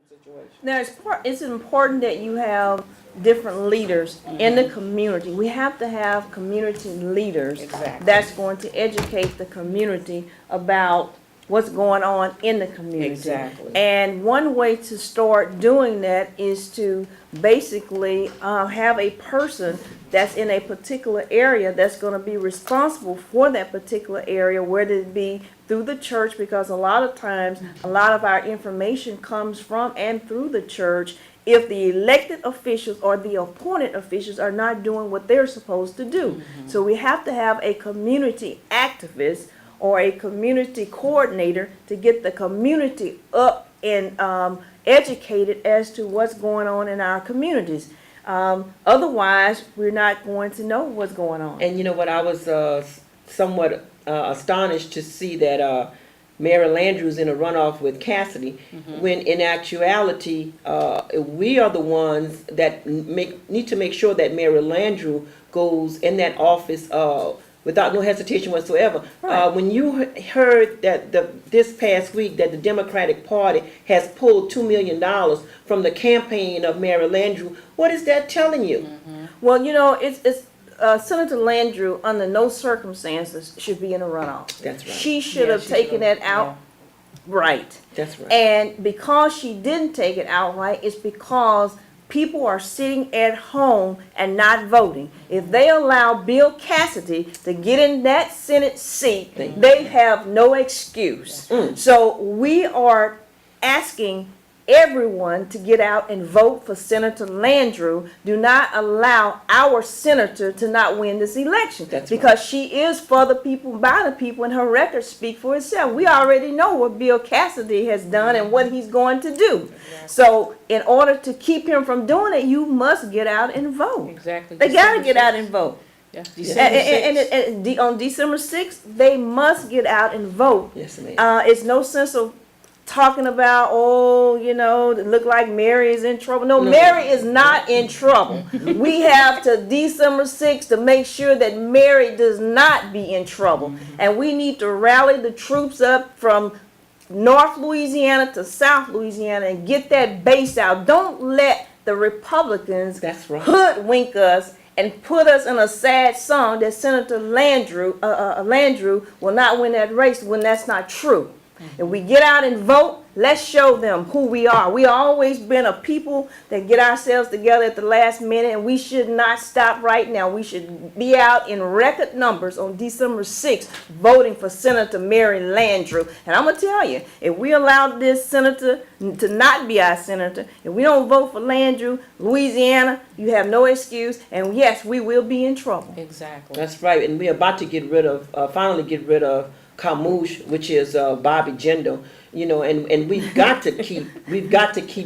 situation. Now, it's important that you have different leaders in the community. We have to have community leaders that's going to educate the community about what's going on in the community. Exactly. And one way to start doing that is to basically have a person that's in a particular area that's going to be responsible for that particular area, whether it be through the church, because a lot of times a lot of our information comes from and through the church if the elected officials or the appointed officials are not doing what they're supposed to do. So we have to have a community activist or a community coordinator to get the community up and educated as to what's going on in our communities. Otherwise, we're not going to know what's going on. And you know what, I was somewhat astonished to see that Mary Landrieu's in a runoff with Cassidy, when in actuality, we are the ones that need to make sure that Mary Landrieu goes in that office without no hesitation whatsoever. Right. When you heard that this past week that the Democratic Party has pulled $2 million from the campaign of Mary Landrieu, what is that telling you? Well, you know, it's Senator Landrieu, under no circumstances, should be in a runoff. That's right. She should have taken that out right. That's right. And because she didn't take it outright, it's because people are sitting at home and not voting. If they allow Bill Cassidy to get in that Senate seat, they have no excuse. So we are asking everyone to get out and vote for Senator Landrieu. Do not allow our senator to not win this election. That's because she is for the people, by the people, and her records speak for itself. We already know what Bill Cassidy has done and what he's going to do. So in order to keep him from doing it, you must get out and vote. Exactly. They got to get out and vote. Yeah. And on December 6th, they must get out and vote. Yes, ma'am. It's no sense of talking about, oh, you know, it look like Mary is in trouble. No, Mary is not in trouble. We have to December 6th to make sure that Mary does not be in trouble. And we need to rally the troops up from North Louisiana to South Louisiana and get that base out. Don't let the Republicans hoodwink us and put us in a sad song that Senator Landrieu will not win that race when that's not true. If we get out and vote, let's show them who we are. We always been a people that get ourselves together at the last minute, and we should not stop right now. We should be out in record numbers on December 6th voting for Senator Mary Landrieu. And I'm going to tell you, if we allow this senator to not be our senator, if we don't vote for Landrieu, Louisiana, you have no excuse, and yes, we will be in trouble. Exactly. That's right, and we're about to get rid of, finally get rid of Kamouche, which is Bobby Jindal, you know, and we've got to keep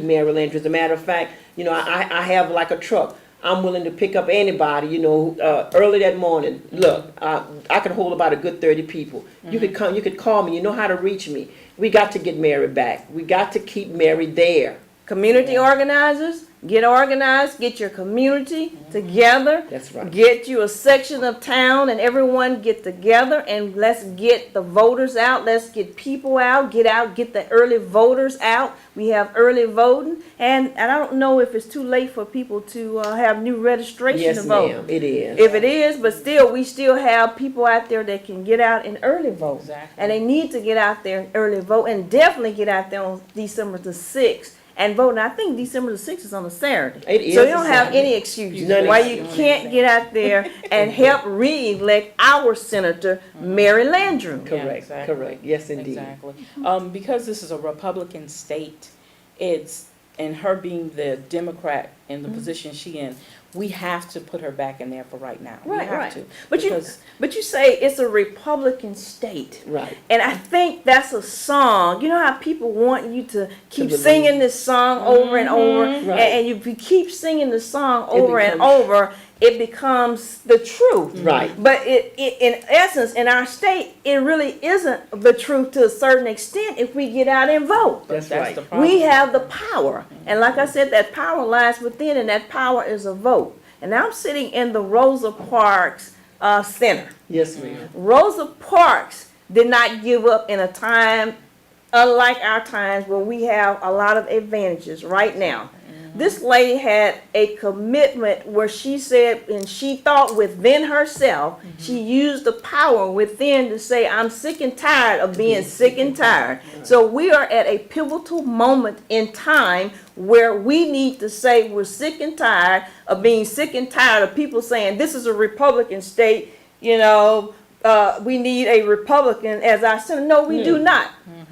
Mary Landrieu. As a matter of fact, you know, I have like a truck. I'm willing to pick up anybody, you know, early that morning. Look, I can hold about a good 30 people. You could come, you could call me. You know how to reach me. We got to get Mary back. We got to keep Mary there. Community organizers, get organized, get your community together. That's right. Get you a section of town and everyone get together and let's get the voters out. Let's get people out, get the early voters out. We have early voting, and I don't know if it's too late for people to have new registration to vote. Yes, ma'am, it is. If it is, but still, we still have people out there that can get out and early vote. Exactly. And they need to get out there and early vote, and definitely get out there on December the 6th. And vote. And I think December the 6th is on a Saturday. It is so you don't have Saturday. any excuses None why you can't get out there and help re-elect our Senator Mary Landrieu. Correct, Yeah, exactly. correct. Yes, indeed. Exactly. Because this is a Republican state, and her being the Democrat in the position she in, we have to put her back in there for right now. We have to. But you say it's a Republican state. Right. And I think that's a song. You know how people want you to keep singing this song over and over, Right. and if you keep singing the song over and over, it becomes the truth. Right. But it in essence, in our state, it really isn't the truth to a certain extent if we get out and vote. That's right. the problem. We have the power. And like I said, that power lies within, and that power is a vote. And I'm sitting in the Rosa Parks Center. Yes, ma'am. Rosa Parks did not give up in a time unlike our times where we have a lot of advantages right now. This lady had a commitment where she said, and she thought within herself, she used the power within to say, I'm sick and tired of being sick and tired. So we are at a pivotal moment in time where we need to say we're sick and tired of being sick and tired of people saying this is a Republican state, you know, we need a Republican as our senator. No, we do not.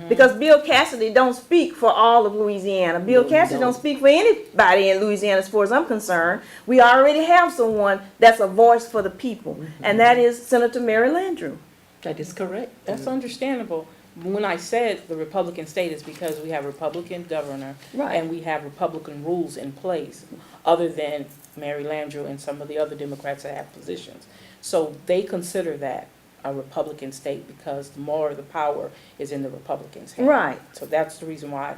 Because Bill Cassidy don't speak for all of Louisiana. Bill Cassidy don't speak for anybody in Louisiana as far as I'm concerned. We already have someone that's a voice for the people, and that is Senator Mary Landrieu. That is correct. That's understandable. When I said the Republican state is because we have a Republican governor Right. and we have Republican rules in place, other than Mary Landrieu and some of the other Democrats that have positions. So they consider that a Republican state because more of the power is in the Republicans' hands. Right. So that's the reason why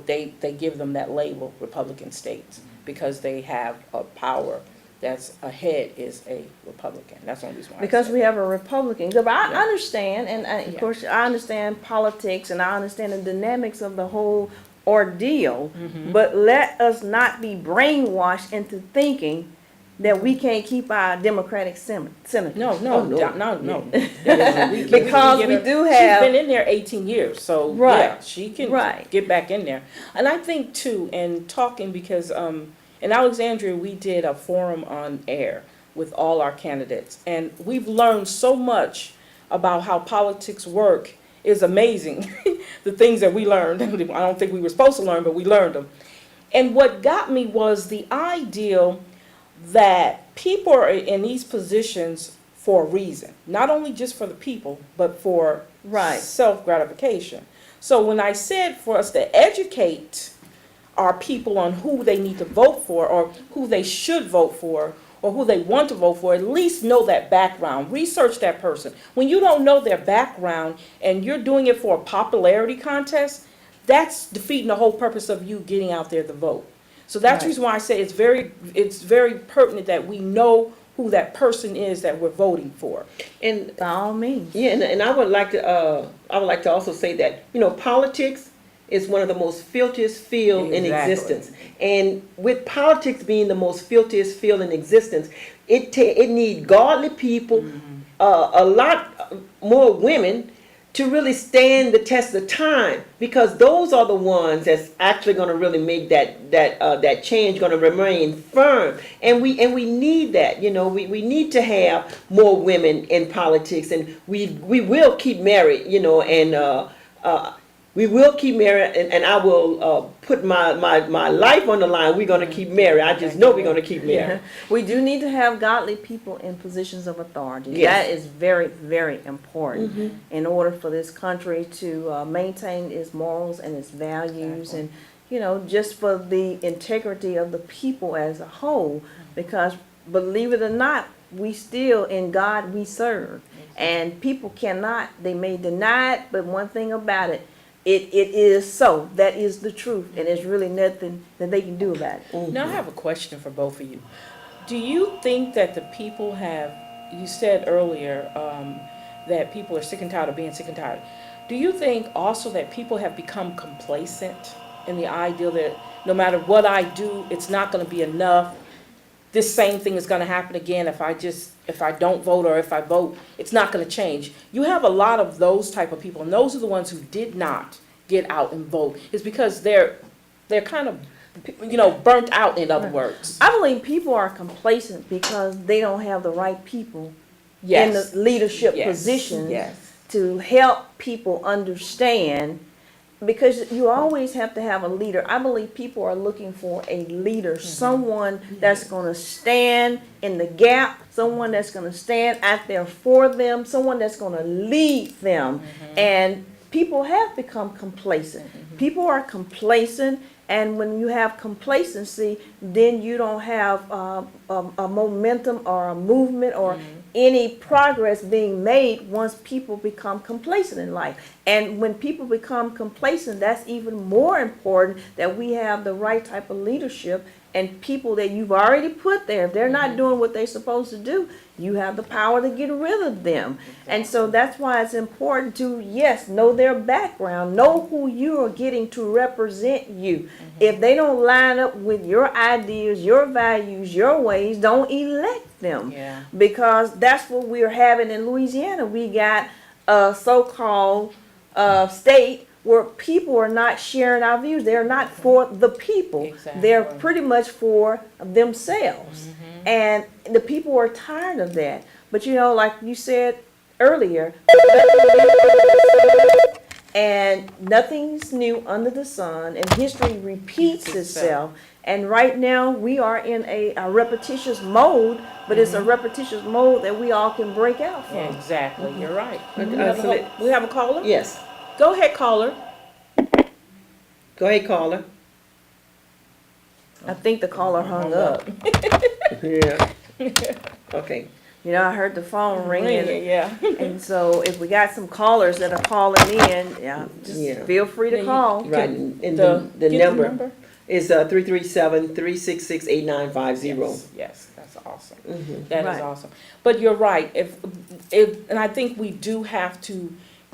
they give them that label, Republican states, because they have a power that's ahead is a Republican. That's the only reason why. Because we have a Republican. Because I Yeah. understand, and of Yeah. course I understand politics, and I understand the dynamics of the whole ordeal. But let us not be brainwashed into thinking that we can't keep our Democratic senator. No. Because we do have- She's been in there 18 years, so Right. yeah, she can Right. get back in there. And I think too, and talking because in Alexandria we did a forum on air with all our candidates, and we've learned so much about how politics work. Is amazing. The things that we learned. I don't think we were supposed to learn, but we learned them. And what got me was the ideal that people are in these positions for a reason, not only just for the people, but for Right. self-gratification. So when I said for us to educate our people on who they need to vote for or who they should vote for or who they want to vote for, at least know that background, research that person. When you don't know their background and you're doing it for a popularity contest, that's defeating the whole purpose of you getting out there to vote. So that's the Right. reason why I say it's very pertinent that we know who that person is that we're voting for. And By all means. yeah, and I would like to also say that, you know, politics is one of the most filthiest field in Exactly. existence. And with politics being the most filthiest field in existence, it need godly people, a lot more women to really stand the test of time, because those are the ones that's actually going to really make that change going to remain firm. And we need that, you know, we need to have more women in politics, and we will keep Mary, you know, and we will keep Mary, and I will put my life on the line. We're going to keep Mary. I just know we're going to keep Mary. We do need to have godly people in positions of authority. Yes. That is very, very important in order for this country to maintain its morals and its values, and, you know, just for the integrity of the people as a whole. Because believe it or not, we still, in God we serve. And people cannot, they may deny it, but one thing about it, it is so. That is the truth, and there's really nothing that they can do about it. Now I have a question for both of you. Do you think that the people have, you said earlier that people are sick and tired of being sick and tired. Do you think also that people have become complacent in the idea that no matter what I do, it's not going to be enough? This same thing is going to happen again if I don't vote, or if I vote, it's not going to change. You have a lot of those type of people, and those are the ones who did not get out and vote. It's because they're kind of, you know, burnt out, in other words. I believe people are complacent because they don't have the right people Yes. in the leadership Yes. positions Yes. to help people understand, because you always have to have a leader. I believe people are looking for a leader, someone that's going to stand in the gap, someone that's going to stand out there for them, someone that's going to lead them. And people have become complacent. People are complacent, and when you have complacency, then you don't have a momentum or a movement or any progress being made once people become complacent in life. And when people become complacent, that's even more important that we have the right type of leadership and people that you've already put there, if they're not doing what they're supposed to do, you have the power to get rid of them. And so that's why it's important to, yes, know their background, know who you are getting to represent you. If they don't line up with your ideas, your values, your ways, don't elect them. Yeah. Because that's what we're having in Louisiana. We got a so-called state where people are not sharing our views. They're not for the people. Exactly. They're pretty much for themselves. And the people are tired of that. But you know, like you said earlier, and nothing's new under the sun, and history repeats itself. And right now we are in a repetitious mode, but it's a repetitious mode that we all can break out from. Yeah, exactly. You're right. So We have a caller? yes, Go ahead, caller. go ahead, caller. I think the caller hung up. Yeah. Okay. You know, I heard the phone ringing. Yeah. And so if we got some callers that are calling in, just Yeah. feel free Yeah, to you- call. Right, and Get the the number is 337-366-8950. Yes, that's awesome. Mhm. That is Right. awesome. But you're right. If and I think we do have to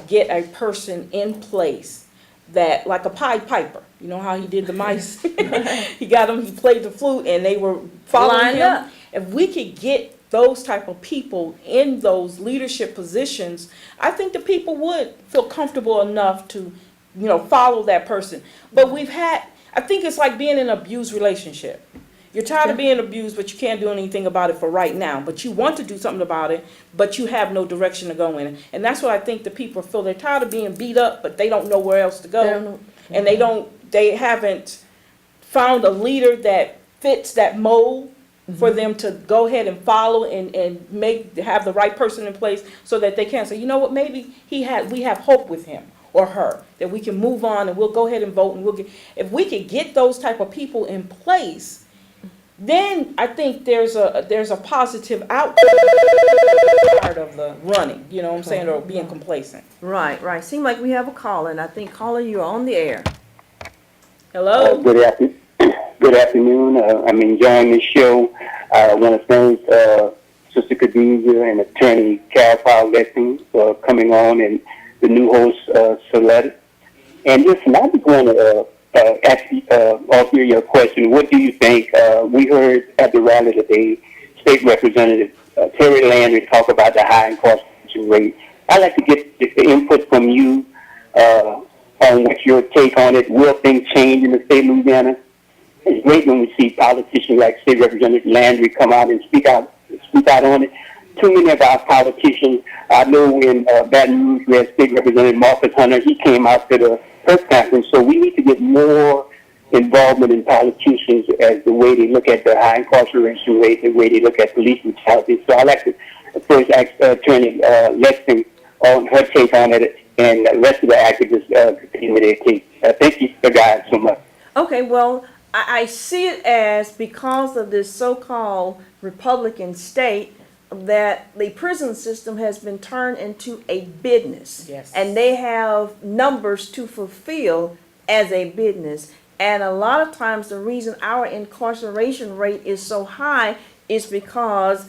get a person in place that, like a Pied Piper. You know how he did the mice? He got them, he played the flute, and they were following Lined him. up. If we could get those type of people in those leadership positions, I think the people would feel comfortable enough to, follow that person. But I think it's like being in an abused relationship. You're tired of being abused, but you can't do anything about it for right now. But you want to do something about it, but you have no direction to go in. And that's what I think the people feel. They're tired of being beat up, but they don't know where else to They go. don't know. And they haven't found a leader that fits that mold for them to go ahead and follow and have the right person in place so that they can say, you know what, maybe we have hope with him or her, that we can move on and we'll go ahead and vote, and if we could get those type of people in place, then I think there's a positive outcome part of the running, you know what I'm saying, or being complacent. Right. Seem like we have a caller, and I think, caller, you're on the air. Hello? Good afternoon. I'm enjoying this show. I want to thank Sister Khadijha and Attorney Carol Powell Lexcie for coming on, and the new host, Celeta. And listen, I just want to ask all three of your question. What do you think? We heard at the rally today, State Representative Terry Landry talk about the high incarceration rate. I'd like to get the input from you on what's your take on it. Will things change in the state of Louisiana? It's great when we see politicians like State Representative Landry come out and speak out on it. Too many of our politicians, I know in Baton Rouge, we had State Representative Marcus Hunter, he came out to the press conference. So we need to get more involvement in politicians as the way they look at the high incarceration rate, the way they look at police brutality. So I'd like to first ask Attorney Lexcie on her take on it, and the rest of the activists continue their take. Thank you, guys, so much. Okay, well, I see it as, because of this so-called Republican state, that the prison system has been turned into a business. Yes. And they have numbers to fulfill as a business. And a lot of times the reason our incarceration rate is so high is because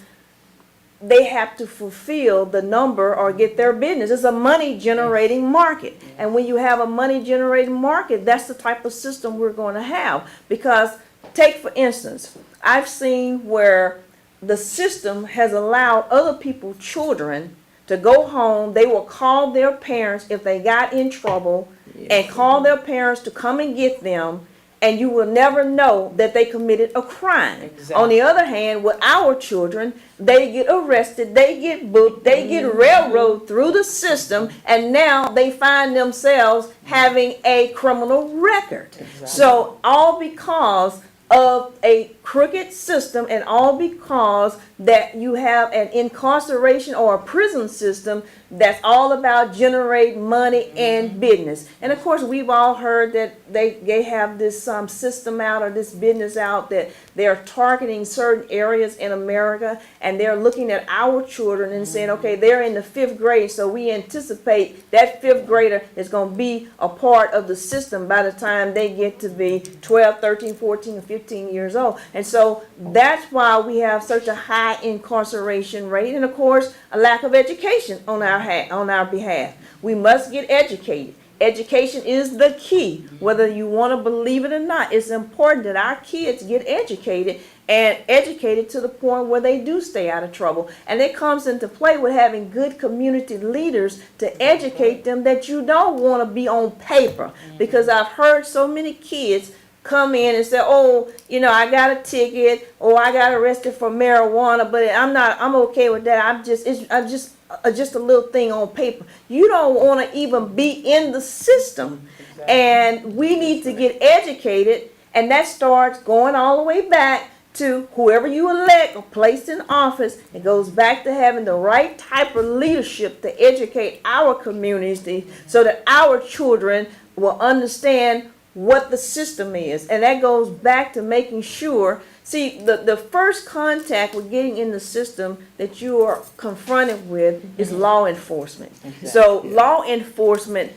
they have to fulfill the number or get their business. It's a money generating market. And when you have a money generating market, that's the type of system we're going to have. Because take, for instance, I've seen where the system has allowed other people's children to go home. They will call their parents if they got in trouble, and call their parents to come and get them, and you will never know that they committed a crime. Exactly. On the other hand, with our children, they get arrested, they get booked, they get railroaded through the system, and now they find themselves having a criminal record. Exactly. So all because of a crooked system, and all because that you have an incarceration or a prison system that's all about generate money and business. And of course, we've all heard that they have this system out, or this business out, that they're targeting certain areas in America, and they're looking at our children and saying, okay, they're in the 5th grade, so we anticipate that 5th grader is going to be a part of the system by the time they get to be 12, 13, 14, or 15 years old. And so that's why we have such a high incarceration rate, and of course, a lack of education on our behalf. We must get educated. Education is the key, whether you want to believe it or not. It's important that our kids get educated, and educated to the point where they do stay out of trouble. And it comes into play with having good community leaders to educate them that you don't want to be on paper. Because I've heard so many kids come in and say, oh, I got a ticket, or I got arrested for marijuana, but I'm okay with that. I'm just a little thing on paper. You don't want to even be in the system. Exactly. And we need to get educated, and that starts going all the way back to whoever you elect or placed in office. It goes back to having the right type of leadership to educate our communities so that our children will understand what the system is. And that goes back to making sure, see, the first contact with getting in the system that you are confronted with is law enforcement. Exactly. So law enforcement,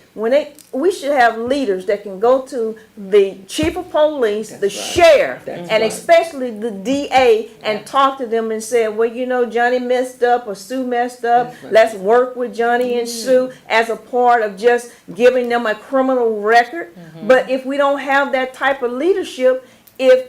we should have leaders that can go to the chief of police, the sheriff, and especially the DA, and talk to them and say, well, Johnny messed up or Sue messed up. Let's work with Johnny and Sue as a part of just giving them a criminal record. But if we don't have that type of leadership, then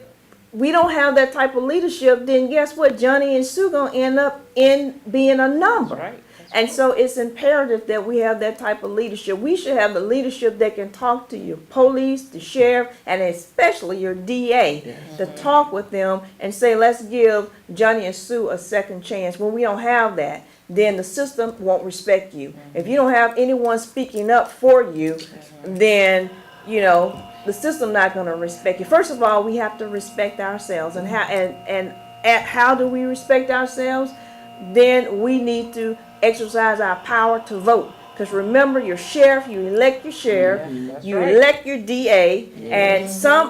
guess what? Johnny and Sue gonna end up in being a number. That's right. And so it's imperative that we have that type of leadership. We should have the leadership that can talk to your police, the sheriff, and especially your DA to talk with them and say, let's give Johnny and Sue a second chance. When we don't have that, then the system won't respect you. If you don't have anyone speaking up for you, then, the system not going to respect you. First of all, we have to respect ourselves. And how do we respect ourselves? Then we need to exercise our power to vote. Because remember, your sheriff, you elect your sheriff, elect your DA, and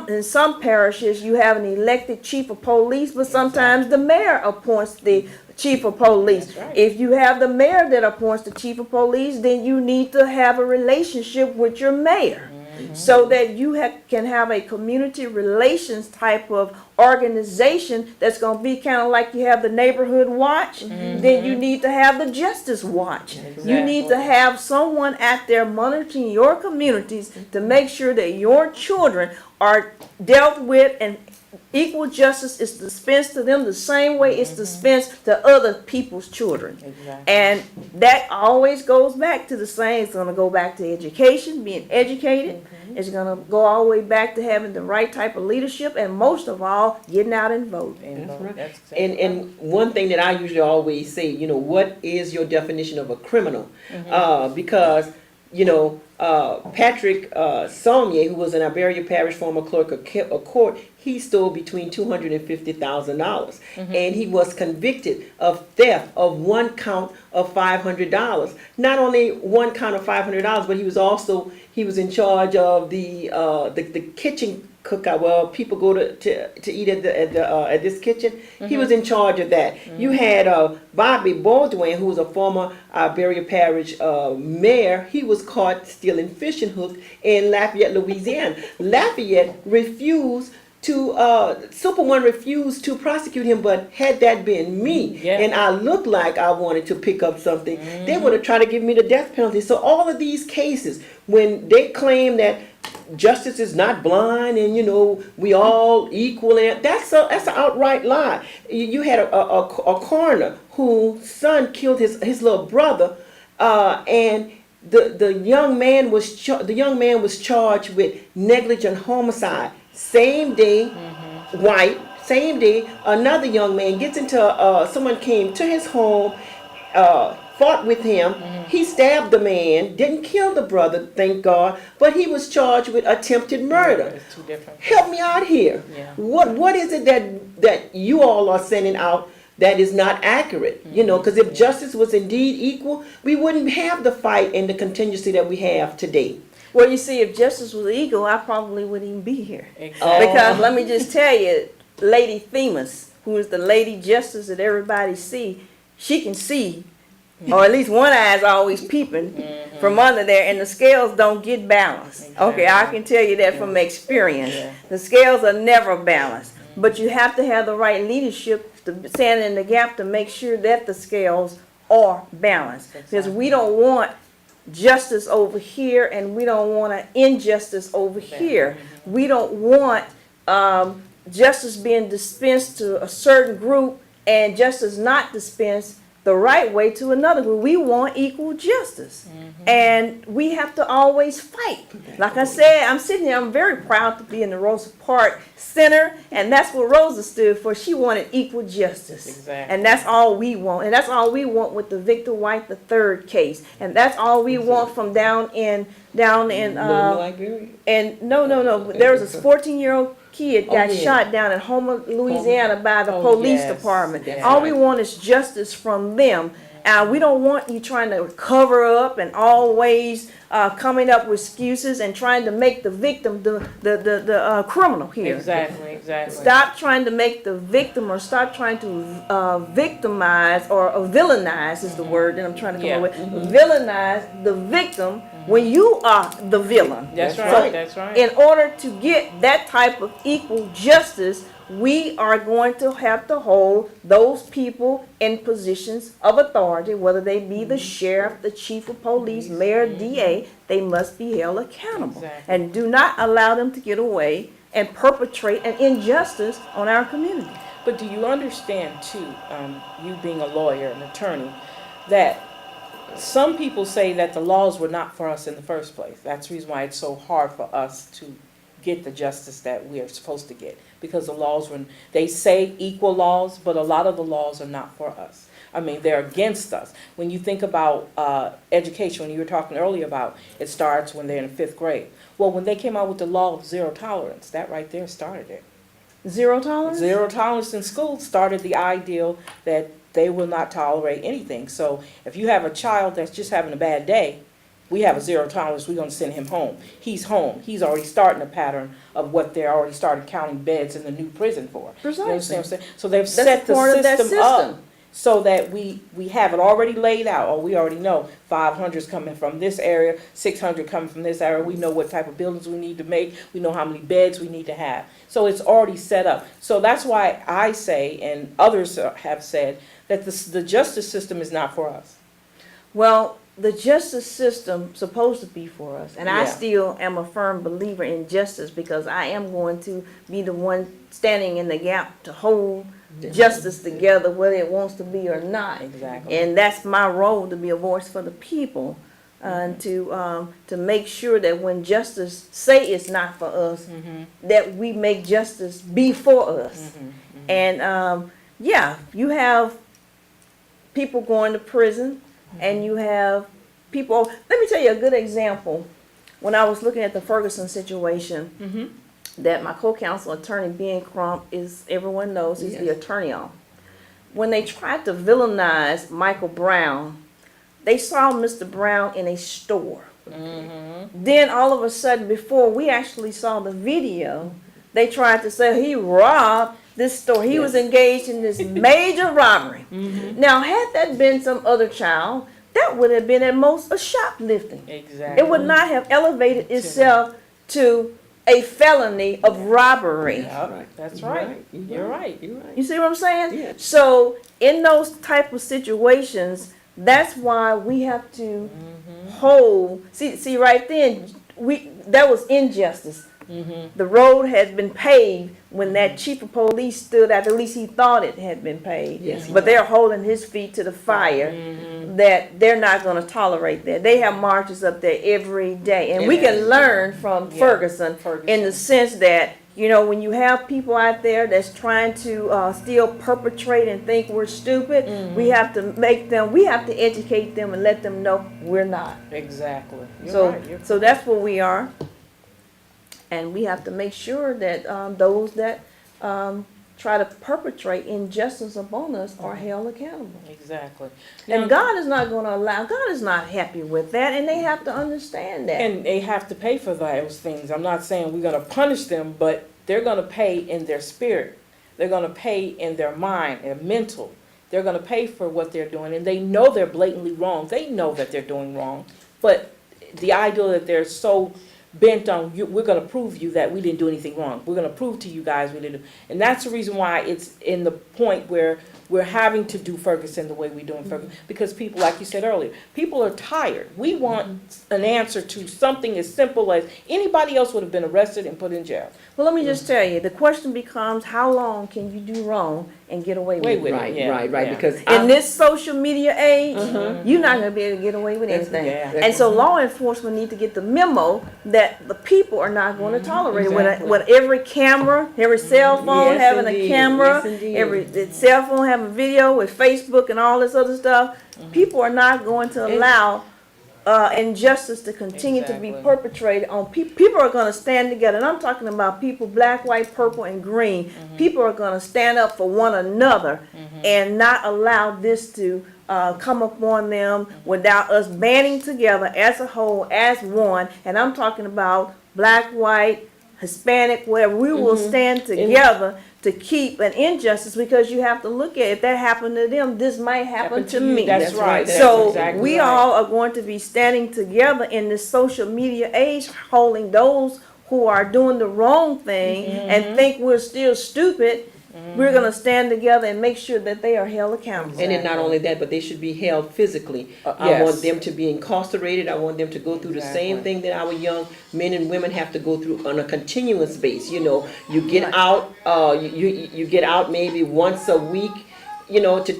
in some parishes you have an elected chief of police, but sometimes the mayor appoints the chief of police. Right. If you have the mayor that appoints the chief of police, then you need to have a relationship with your mayor. So that you can have a community relations type of organization that's going to be kind of like you have the neighborhood watch. Then you need to have the justice watch. Exactly. You need to have someone out there monitoring your communities to make sure that your children are dealt with and equal justice is dispensed to them the same way it's dispensed to other people's children. Exactly. And that always goes back to the same. It's going to go back to education, being educated. It's going to go all the way back to having the right type of leadership, and most of all, getting out and voting. That's right. That's exactly And one thing that I usually always say, what is your definition of a criminal? Because Patrick Saunier, who was an Iberia Parish former clerk of court, he stole between $250,000, and he was convicted of theft of one count of $500. Not only one count of $500, but he was in charge of the kitchen cookout. Well, people go to eat at this kitchen. He was in charge of that. You had Bobby Baldwin, who was a former Iberia Parish mayor. He was caught stealing fishing hooks in Lafayette, Louisiana. Lafayette refused Super One refused to prosecute him, but had that been me, and I looked like I wanted to pick up something, they would have tried to give me the death penalty. So all of these cases, when they claim that justice is not blind and we all equal, and that's an outright lie. You had a coroner whose son killed his little brother, and the young man was charged with negligent homicide. Same day, white. Same day, another young man gets into someone came to his home, fought with him. He stabbed the man, didn't kill the brother, thank God, but he was charged with attempted murder. It's two different. Help me out here. Yeah. What is it that you all are sending out that is not accurate, you know, because if justice was indeed equal, we wouldn't have the fight and the contingency that we have today. Well, you see, if justice was equal, I probably wouldn't even be here. Exactly. Because let me just tell you, Lady Themis, who is the Lady Justice that everybody see, she can see, or at least one eye's always peeping from under there, and the scales don't get balanced. Okay, I can tell you that from experience. Yeah. The scales are never balanced. But you have to have the right leadership to stand in the gap to make sure that the scales are balanced. Because we don't want justice over here and we don't want an injustice over here. We don't want justice being dispensed to a certain group and justice not dispensed the right way to another group. We want equal justice. And we have to always fight. Like I said, I'm sitting here, I'm very proud to be in the Rosa Parks Center, and that's what Rosa stood for. She wanted equal justice. Exactly. And that's all we want. And that's all we want with the Victor White III case. And that's all we want from down in Liberia. and no. There was a 14-year-old kid got shot down in Houma, Louisiana by the police department. That's All right. we want is justice from them. We don't want you trying to cover up and always coming up with excuses and trying to make the victim the criminal here. Exactly. Stop trying to make the victim, or stop trying to victimize or villainize is the word that I'm trying to come up with. Villainize the victim when you are the villain. That's So right. That's right. in order to get that type of equal justice, we are going to have to hold those people in positions of authority, whether they be the sheriff, the chief of police, mayor, DA, they must be held accountable. Exactly. And do not allow them to get away and perpetrate an injustice on our community. But do you understand too, you being a lawyer, an attorney, that some people say that the laws were not for us in the first place. That's the reason why it's so hard for us to get the justice that we are supposed to get. Because the laws were, they say equal laws, but a lot of the laws are not for us. I mean, they're against us. When you think about education, when you were talking earlier about it starts when they're in the 5th grade. Well, when they came out with the law of zero tolerance, that right there started it. Zero tolerance? Zero tolerance in school started the ideal that they will not tolerate anything. So if you have a child that's just having a bad day, we have a zero tolerance, we're going to send him home. He's home. He's already starting a pattern of what they're already started counting beds in the new prison for. Precisely. You understand what I'm saying? So they've That's set the part of that system up system. so that we have it already laid out, or we already know 500 is coming from this area, 600 coming from this area. We know what type of buildings we need to make. We know how many beds we need to have. So it's already set up. So that's why I say, and others have said, that the justice system is not for us. Well, the justice system supposed to be for us, and I Yeah. still am a firm believer in justice, because I am going to be the one standing in the gap to hold justice together, whether it wants to be or not. Exactly. And that's my role, to be a voice for the people, and to make sure that when justice say it's not for us, that we make justice be for us. And you have people going to prison. And you have people, let me tell you a good example. When I was looking at the Ferguson situation, that my co-counsel attorney, Ben Crump, is, everyone knows, he's the attorney on. When they tried to villainize Michael Brown, they saw Mr. Brown in a store. Then all of a sudden, before we actually saw the video, they tried to say he robbed this store. He was engaged in this major robbery. Now, had that been some other child, that would have been at most a shoplifting. Exactly. It would not have elevated itself to a felony of robbery. Yep, that's right. You're right. You see what I'm saying? Yeah. So in those type of situations, that's why we have to hold. See, right then, that was injustice. The road had been paved when that chief of police stood out. At least he thought it had been paved. Yes, but they're holding his feet to the fire. That they're not going to tolerate that. They have marches up there every day, and we can learn from Ferguson in the sense that, you know, when you have people out there that's trying to still perpetrate and think we're stupid, we have to educate them and let them know we're not. Exactly. So that's what we are. And we have to make sure that those that try to perpetrate injustice upon us are held accountable. Exactly. And Now, God is not going to allow, God is not happy with that, and they have to understand that. and they have to pay for those things. I'm not saying we're going to punish them, but they're going to pay in their spirit. They're going to pay in their mind and mental. They're going to pay for what they're doing, and they know they're blatantly wrong. They know that they're doing wrong, but the idea that they're so bent on you, we're going to prove you that we didn't do anything wrong. We're going to prove to you guys we didn't. And that's the reason why it's in the point where we're having to do Ferguson the way we're doing Ferguson, because people, like you said earlier, people are tired. We want an answer to something as simple as anybody else would have been arrested and put in jail. Well, let me just tell you, the question becomes, how long can you do wrong and get away with it? Right, Yeah, right, right, yeah. because In this social media age, you're not going to be able to get away with anything. yeah. And so law enforcement need to get the memo that the people are not going to tolerate it. Exactly. With every camera, every cell phone Yes, having indeed. a camera, Yes, indeed. every cell phone having video with Facebook and all this other stuff, people are not going to allow injustice to continue to be Exactly. perpetrated on people. People are going to stand together, and I'm talking about people, black, white, purple, and green. People are going to stand up for one another and not allow this to come upon them without us banding together as a whole, as one. And I'm talking about black, white, Hispanic, where we will stand together to keep an injustice, because you have to look at, if that happened to them, this might happen to you. me. That's right. That's So exactly we right. all are going to be standing together in this social media age, holding those who are doing the wrong thing and think we're still stupid. We're going to stand together and make sure that they are held accountable. And then not only that, but they should be held physically. I Yes. want them to be incarcerated. I want them to go through the same Exactly. thing that our young men and women have to go through on a continuous basis. You know, you get out, you get out maybe once a week, you know, to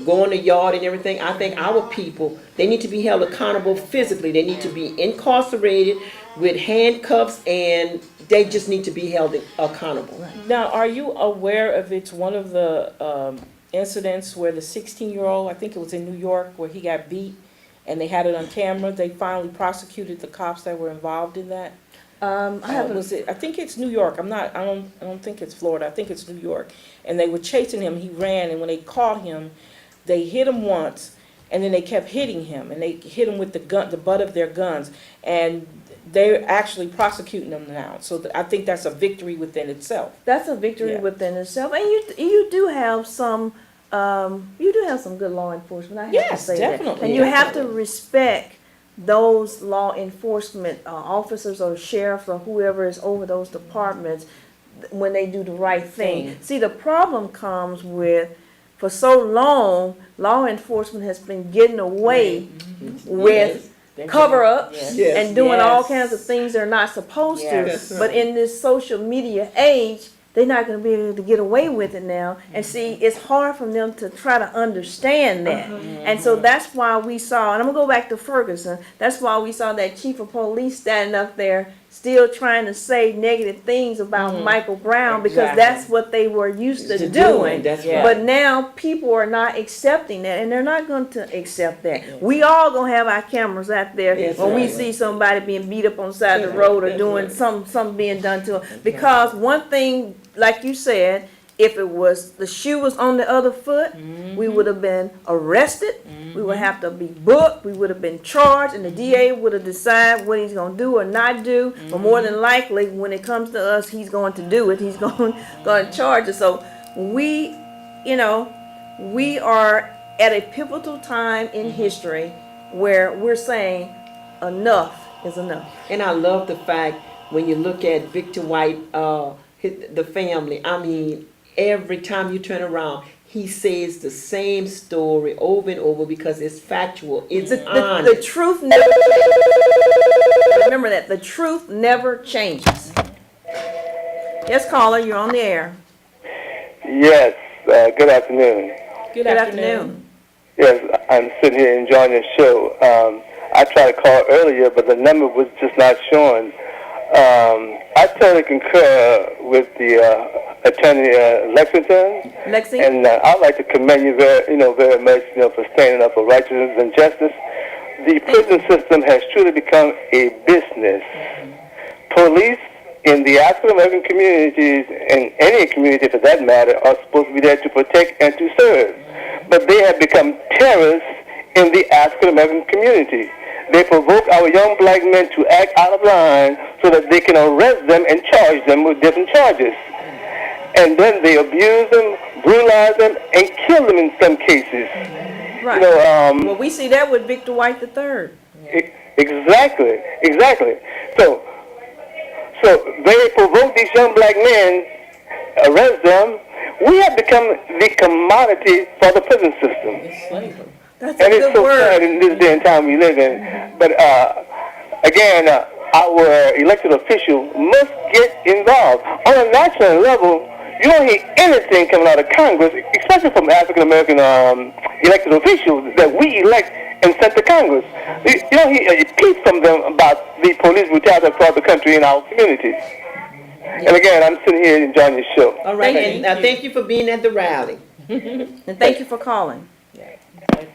go in the yard and everything. I think our people, they need to be held accountable physically. They need to be incarcerated with handcuffs, and they just need to be held accountable. Now, are you aware of it's one of the incidents where the 16-year-old, I think it was in New York, where he got beat and they had it on camera? They finally prosecuted the cops that were involved in that. I haven't. I think it's New York. I don't think it's Florida. I think it's New York. And they were chasing him. He ran, and when they caught him, they hit him once, and then they kept hitting him, and they hit him with the butt of their guns, and they're actually prosecuting them now. So I think that's a victory within itself. That's a victory Yeah. within itself, and you do have some good law enforcement. I have Yes, to say definitely, that, and you have to definitely. respect those law enforcement officers or sheriffs or whoever is over those departments when they do the right thing. See, the problem comes with, for so long, law enforcement has been getting away with cover-ups Yes. and doing all Yes. kinds of things they're not supposed Yes. to. But in this social media age, they're not going to be able to get away with it now. And see, it's hard for them to try to understand that. And so that's why we saw, and I'm going to go back to Ferguson, that's why we saw that chief of police standing up there still trying to say negative things about Michael Brown, because Exactly. that's what they were used to To doing. That's Yeah. right. But now people are not accepting that, and they're not going to accept that. We all gonna have our cameras out there Yes, when we right. see somebody being beat up on the side of the road or doing something being done to them. Because one thing, like you said, if it was the shoe was on the other foot, we would have been arrested. We would have to be booked. We would have been charged, and the DA would have decided what he's going to do or not do. But more than likely, when it comes to us, he's going to do it. He's going to charge us. So we are at a pivotal time in history where we're saying enough is enough. And I love the fact when you look at Victor White, the family, I mean, every time you turn around, he says the same story over and over because it's factual. It's honest. The truth never remember that. The truth never changes. Yes, caller, you're on the air. Yes, good afternoon. Good Good afternoon. afternoon. Yes, I'm sitting here enjoying your show. I tried to call earlier, but the number was just not showing. I totally concur with the Attorney Lexington, Lexi? and I'd like to commend you very much, for standing up for righteousness and justice. The prison system has truly become a business. Police in the African American communities, and any community for that matter, are supposed to be there to protect and to serve. But they have become terrorists in the African American community. They provoke our young black men to act out of line so that they can arrest them and charge them with different charges. And then they abuse them, brutalize them, and kill them in some cases. Right. You know, Well, we see that with Victor White III. Exactly. So they provoke these young black men, arrest them. We have become the commodity for the prison system. It's slavery. That's a And it's good so word. sad in this day and time we live in. But again, our elected official must get involved. On a national level, you don't hear anything coming out of Congress, especially from African American elected officials that we elect and sent to Congress. You don't hear a peep from them about the police brutality across the country in our communities. And again, I'm sitting here enjoying your show. All right, Thank and thank you for being at the rally. And thank you for calling. Yeah,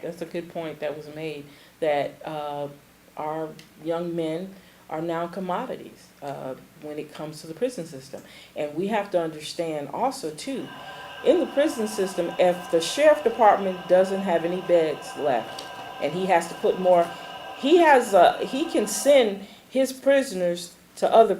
that's a good point that was made, that our young men are now commodities when it comes to the prison system. And we have to understand also, too, in the prison system, if the sheriff department doesn't have any beds left and he has to put more, he can send his prisoners to other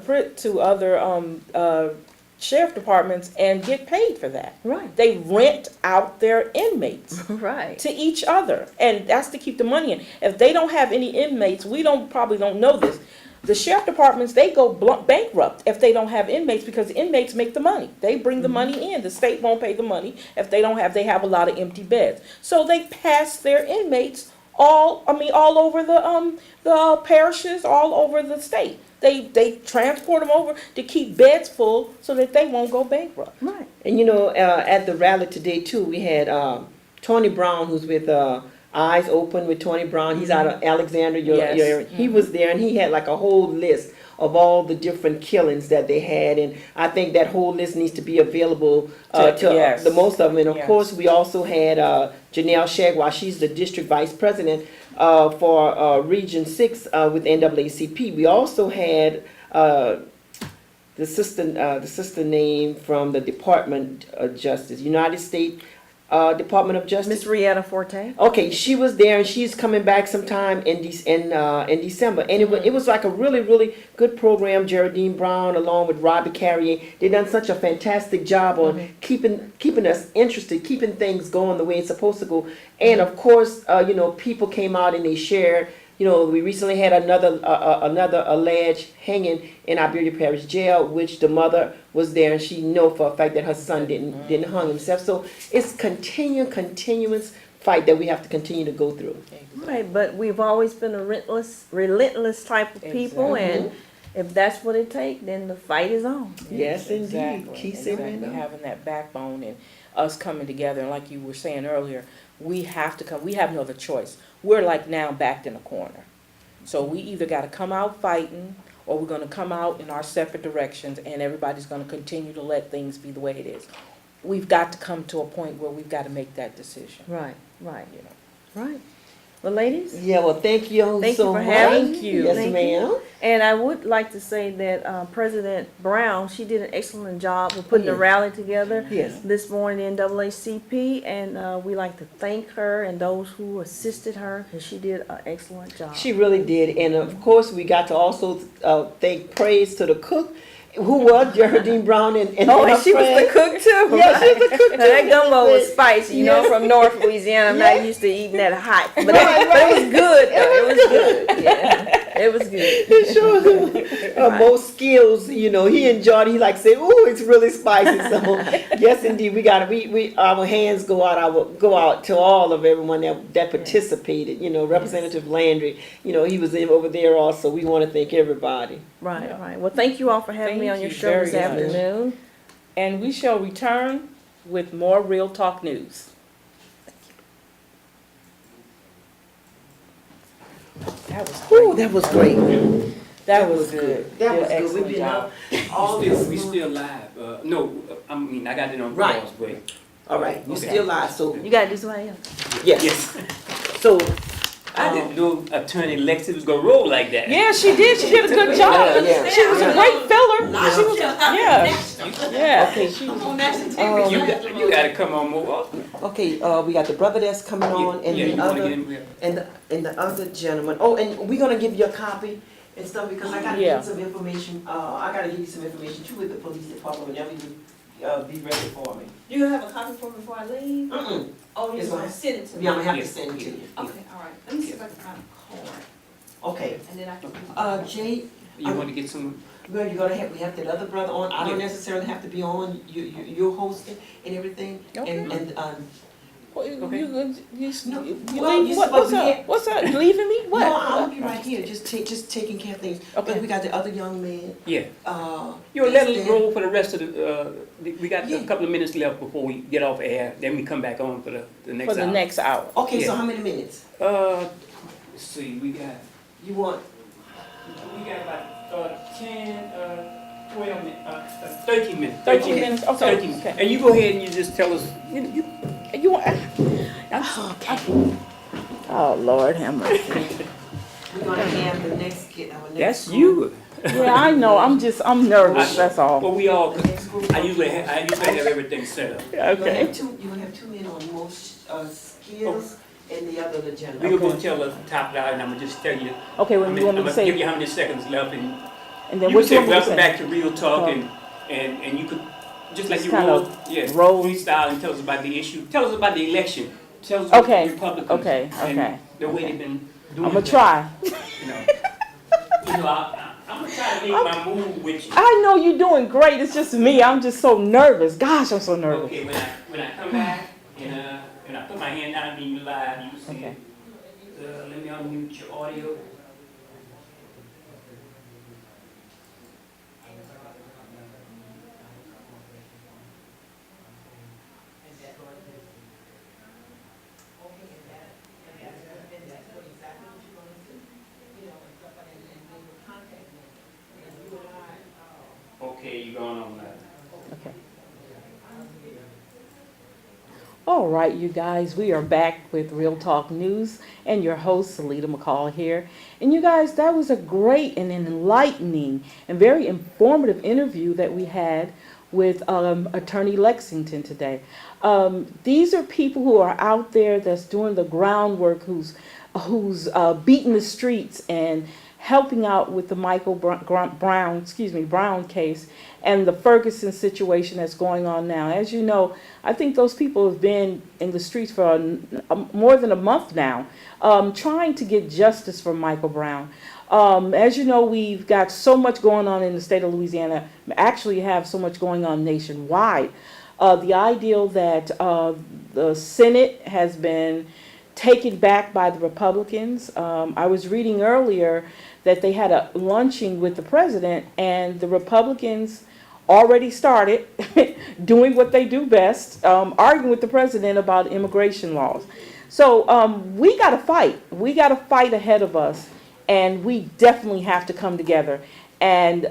sheriff departments and get paid for that. Right. They rent out their inmates Right. to each other, and that's to keep the money in. If they don't have any inmates, probably don't know this. The sheriff departments, they go bankrupt if they don't have inmates, because the inmates make the money. They bring the money in. The state won't pay the money if they have a lot of empty beds. So they pass their inmates all over the parishes, all over the state. They transport them over to keep beds full so that they won't go bankrupt. Right. And you know, at the rally today too, we had Tony Brown, who's with Eyes Open with Tony Brown. He's out of Alexander. Yes. He was there, and he had like a whole list of all the different killings that they had, and I think that whole list needs to be available to Yes. the most of them. And of Yes. course, we also had Janelle Shagwell. She's the district vice president for Region 6 with NAACP. We also had the sister name from the Department of Justice, United States Department of Justice. Miss Rietta Forte. Okay, she was there, and she's coming back sometime in December. And it was like a really, really good program. Geraldine Brown, along with Robbie Carrier, they done such a fantastic job on keeping us interested, keeping things going the way it's supposed to go. And of course, people came out and they shared. We recently had another alleged hanging in Iberia Parish Jail, which the mother was there, and she know for a fact that her son didn't hung himself. So it's continuous fight that we have to continue to go through. Right, but we've always been a relentless type of people, and if that's what it takes, then the fight is on. Yes, indeed. Exactly. Keep Exactly. saying that. Having that backbone and us coming together, and like you were saying earlier, we have to come. We have no other choice. We're like now backed in a corner. So we either got to come out fighting, or we're going to come out in our separate directions, and everybody's going to continue to let things be the way it is. We've got to come to a point where we've got to make that decision. Right. Right. Well, ladies, Yeah, well, thank you Thank so you for much. having Thank you. Yes, Thank ma'am. and I would like to say that President Brown, she did an excellent job of putting the Yes. rally together Yes. this morning in NAACP, and we like to thank her and those who assisted her, because she did an excellent job. She really did. And of course, we got to also thank praise to the cook, who was Geraldine Brown and Oh, her and she was friend. the cook too. Yeah, she was the cook too. Now, that gumbo was spicy, you know, Yes. from North Louisiana. I'm Yes. not used to eating that hot, but, Right, but it was good though. It was good. Yeah, it was good. It sure most skills, he enjoyed it. He like say, "Ooh, it's really spicy." So yes, indeed, we our hands go out to all of everyone that participated. Representative Landry, he was over there also. We want to thank everybody. Right, right. Well, thank you all for having me Thank on your you show very this much. afternoon. And we shall return with more Real Talk News. That was Ooh, great. that was great. That was good. That Did was an good. excellent We've been job. all We this. still live. No, I mean, I got it on Right. pause, but All right, you Okay. still live. So You gotta do somebody else. yes. yes. So I didn't know Attorney Lexcie was gonna roll like that. Yeah, she did. She did a good job. Yeah. She was a great filler. She was, yeah. Okay. You gotta come on more often. Okay, we got the brother that's coming on, and Yeah, the you wanna other, get in there. and the other gentleman. Oh, and we're gonna give you a copy and stuff, because I gotta Yeah. get some information, I gotta give you some information too with the police department whenever you, be ready for me. You have a copy for me before I leave? Mm-mm. Oh, you It's just fine. send it to me? Yeah, I'm gonna have to Yeah, send it to you. Okay, all right. Let me see if I can find a card, Okay, and then I can. Jay, You wanna get some, well, you're gonna have, we have that other brother on, I don't Yeah. necessarily have to be on, you're hosting and everything, Okay. and, Well, No, you well, leave, you what's supposed to up? get- What's up? You leaving me? What? no, I'm gonna be right here, just taking care of things. Okay. But we got the other young man, yeah. You'll Let us roll for the rest of we got Yeah. a couple of minutes left before we get off air, then we come back on for the next For the hour. next hour. Okay, so Yeah. how many minutes? Let's see, we got You want, about 10, 12 minutes, 13 minutes. 13 minutes? Okay, 13 minutes. okay. And you go ahead and you just tell us, You want? Oh Lord, have mercy. we're gonna have the next, our next. that's group. you. Yeah, I know. I'm nervous. That's all. Well, we all, The next group. I usually have everything set up. You're gonna Okay. have two, you're gonna have two men on most, skills, and the other the We gentleman. gonna tell us top it out, and I'm gonna just tell you, Okay, when you want me I'm to gonna give say, you how many seconds left, and and then you can which say one will you welcome say? back to Real Talk, Oh. and you could, just like Just you kind roll, of yeah, roll. freestyle and tell us about the issue, tell us about the election, tell us about Okay, the Republicans. okay, and okay. the way they've been doing I'm gonna things, try. You know, I'm gonna try to make my move with you. I know you're doing great. It's just me. I'm just so nervous. Gosh, I'm so nervous. Okay, when I come back, and I put my hand down, I mean you live, you see Okay. it. Let me unmute your audio. Okay, you're going on live. Okay. All right, you guys, we are back with Real Talk News and your host, Celeta McCall here. And you guys, that was a great and enlightening and very informative interview that we had with Attorney Lexington today. These are people who are out there that's doing the groundwork, who's beating the streets and helping out with the Michael Brown case and the Ferguson situation that's going on now. As you know, I think those people have been in the streets for more than a month now, trying to get justice for Michael Brown. As you know, we've got so much going on in the state of Louisiana, actually have so much going on nationwide. The ideal that the Senate has been taken back by the Republicans. I was reading earlier that they had a luncheon with the president, and the Republicans already started doing what they do best, arguing with the president about immigration laws. So we got to fight. We got to fight ahead of us, and we definitely have to come together. And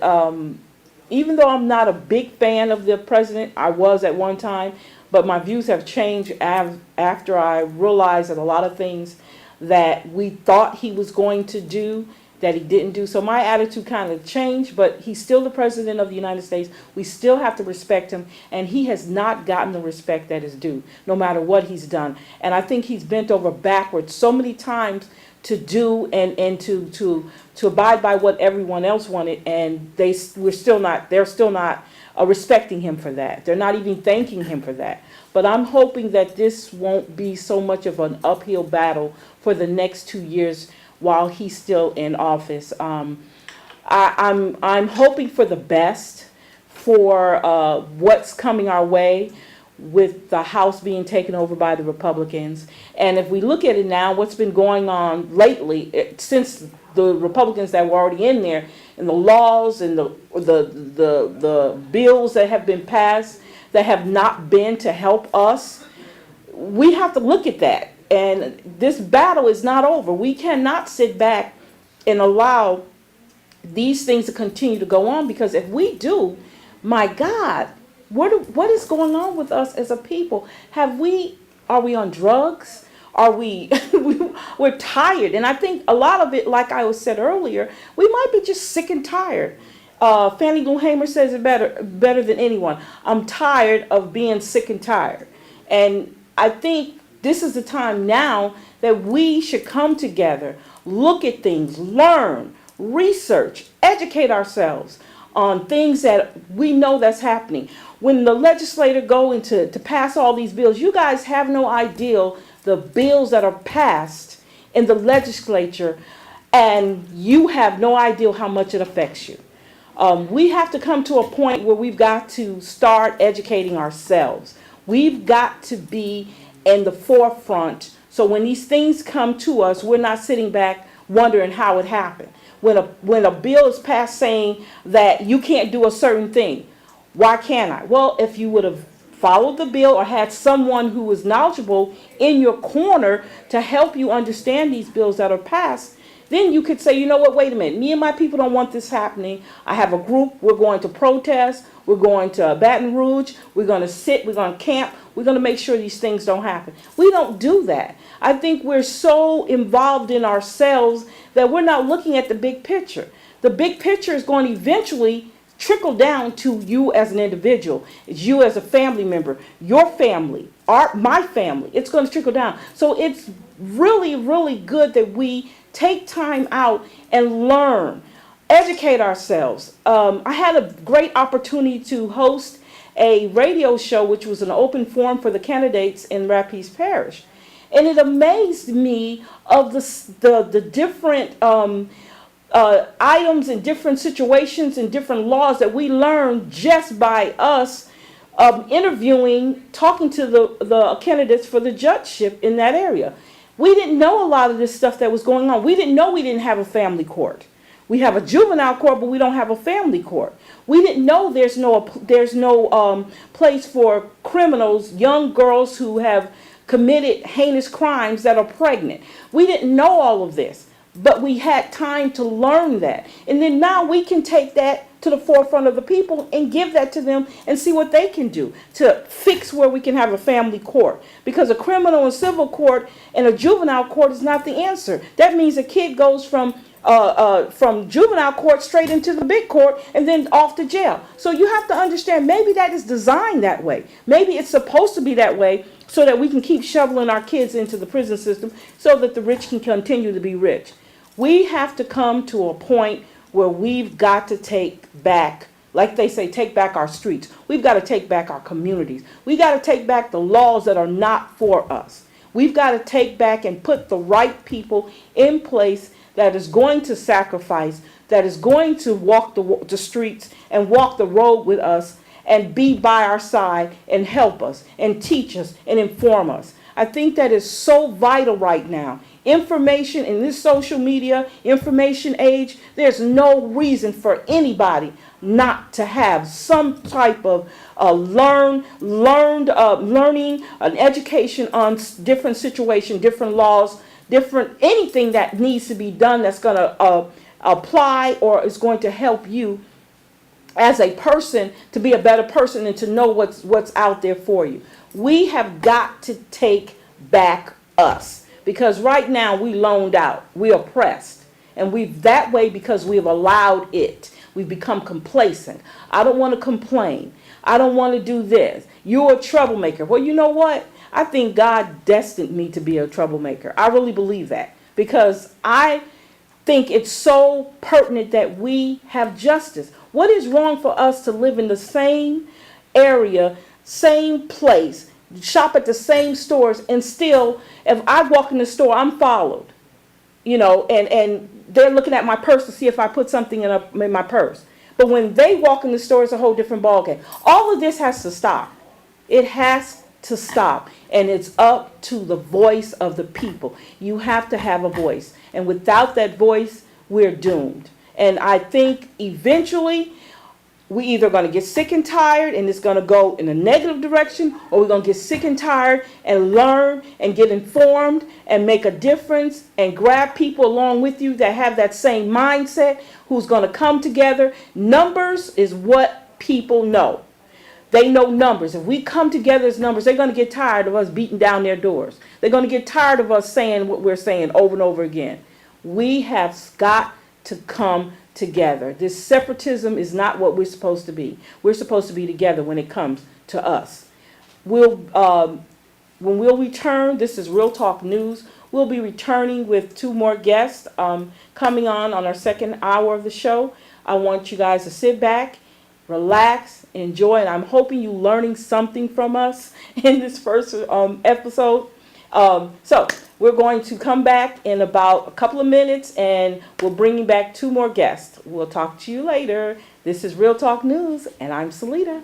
even though I'm not a big fan of the president, I was at one time, but my views have changed after I realized that a lot of things that we thought he was going to do, that he didn't do. So my attitude kind of changed, but he's still the president of the United States. We still have to respect him, and he has not gotten the respect that is due, no matter what he's done. And I think he's bent over backwards so many times to do and to abide by what everyone else wanted, and they're still not respecting him for that. They're not even thanking him for that. But I'm hoping that this won't be so much of an uphill battle for the next 2 years while he's still in office. I'm hoping for the best for what's coming our way with the House being taken over by the Republicans. And if we look at it now, what's been going on lately, since the Republicans that were already in there, and the laws and the bills that have been passed that have not been to help us, we have to look at that. And this battle is not over. We cannot sit back and allow these things to continue to go on, because if we do, my God, what is going on with us as a people? Are we on drugs? Are we, we're tired. And I think a lot of it, like I was said earlier, we might be just sick and tired. Fannie Lou Hamer says it better than anyone. I'm tired of being sick and tired. And I think this is the time now that we should come together, look at things, learn, research, educate ourselves on things that we know that's happening. When the legislator go into to pass all these bills, you guys have no idea the bills that are passed in the legislature, and you have no idea how much it affects you. We have to come to a point where we've got to start educating ourselves. We've got to be in the forefront, so when these things come to us, we're not sitting back wondering how it happened. When a bill is passed saying that you can't do a certain thing, why can't I? Well, if you would have followed the bill or had someone who was knowledgeable in your corner to help you understand these bills that are passed, then you could say, you know what, wait a minute, me and my people don't want this happening. I have a group, we're going to protest, we're going to Baton Rouge, we're going to sit, we're going to camp, we're going to make sure these things don't happen. We don't do that. I think we're so involved in ourselves that we're not looking at the big picture. The big picture is going to eventually trickle down to you as an individual. It's you as a family member, your family, my family. It's going to trickle down. So it's really, really good that we take time out and learn, educate ourselves. I had a great opportunity to host a radio show, which was an open forum for the candidates in Rapides Parish. And it amazed me of the different items and different situations and different laws that we learned just by us interviewing, talking to the candidates for the judgeship in that area. We didn't know a lot of this stuff that was going on. We didn't know we didn't have a family court. We have a juvenile court, but we don't have a family court. We didn't know there's no place for criminals, young girls who have committed heinous crimes that are pregnant. We didn't know all of this, but we had time to learn that. And then now we can take that to the forefront of the people and give that to them and see what they can do to fix where we can have a family court. Because a criminal and civil court and a juvenile court is not the answer. That means a kid goes from juvenile court straight into the big court and then off to jail. So you have to understand, maybe that is designed that way. Maybe it's supposed to be that way so that we can keep shoveling our kids into the prison system so that the rich can continue to be rich. We have to come to a point where we've got to take back, like they say, take back our streets. We've got to take back our communities. We've got to take back the laws that are not for us. We've got to take back and put the right people in place that is going to sacrifice, that is going to walk the streets and walk the road with us and be by our side and help us and teach us and inform us. I think that is so vital right now. Information in this social media, information age, there's no reason for anybody not to have some type of learning, an education on different situations, different laws, different anything that needs to be done that's going to apply or is going to help you as a person to be a better person and to know what's out there for you. We have got to take back us, because right now we loaned out, we oppressed, and we've that way because we've allowed it. We've become complacent. I don't want to complain. I don't want to do this. You're a troublemaker. Well, you know what? I think God destined me to be a troublemaker. I really believe that, because I think it's so pertinent that we have justice. What is wrong for us to live in the same area, same place, shop at the same stores, and still, if I walk in the store, I'm followed, and they're looking at my purse to see if I put something in my purse. But when they walk in the store, it's a whole different ballgame. All of this has to stop. It has to stop. And it's up to the voice of the people. You have to have a voice. And without that voice, we're doomed. And I think eventually we either going to get sick and tired and it's going to go in a negative direction, or we're going to get sick and tired and learn and get informed and make a difference and grab people along with you that have that same mindset, who's going to come together. Numbers is what people know. They know numbers. If we come together as numbers, they're going to get tired of us beating down their doors. They're going to get tired of us saying what we're saying over and over again. We have got to come together. This separatism is not what we're supposed to be. We're supposed to be together when it comes to us. When we'll return, this is Real Talk News. We'll be returning with 2 more guests coming on our second hour of the show. I want you guys to sit back, relax, enjoy, and I'm hoping you're learning something from us in this first episode. So we're going to come back in about a couple of minutes, and we'll bring you back 2 more guests. We'll talk to you later. This is Real Talk News, and I'm Celeta.